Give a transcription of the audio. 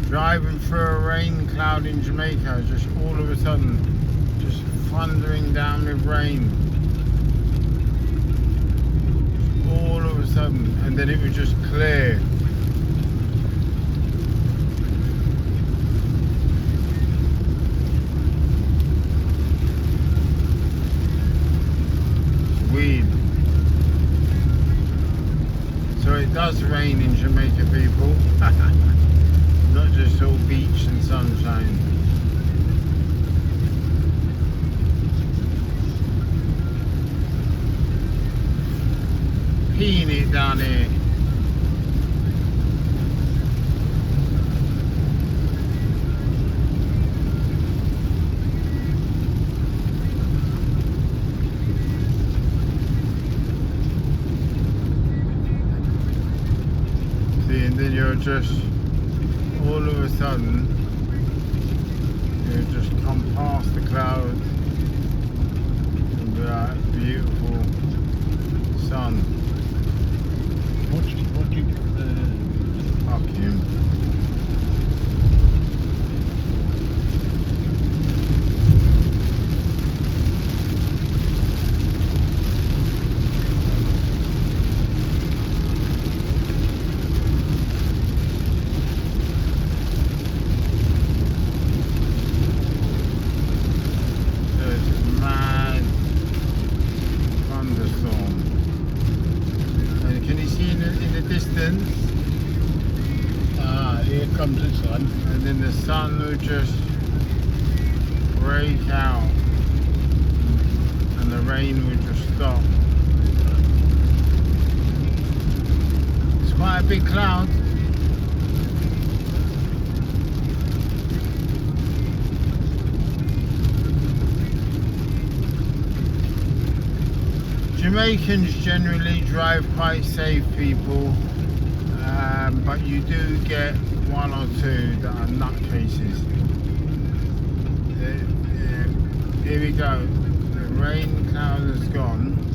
Driving through a rain cloud in Jamaica, just all of a sudden, just thundering down with rain. All of a sudden, and then it was just clear. Weird. So it does rain in Jamaica, people. Not just all beach and sunshine. Peeing it down here. See, and then you're just all of a sudden you just come past the clouds and that beautiful sun. Watching Fuck him. There's mad thunderstorm. And can you see in the distance? here comes the sun. And then the sun will just break out and the rain will just stop. It's quite a big cloud. Jamaicans generally drive quite safe, people, but you do get one or two that are nutcases. Here we go, the rain cloud has gone.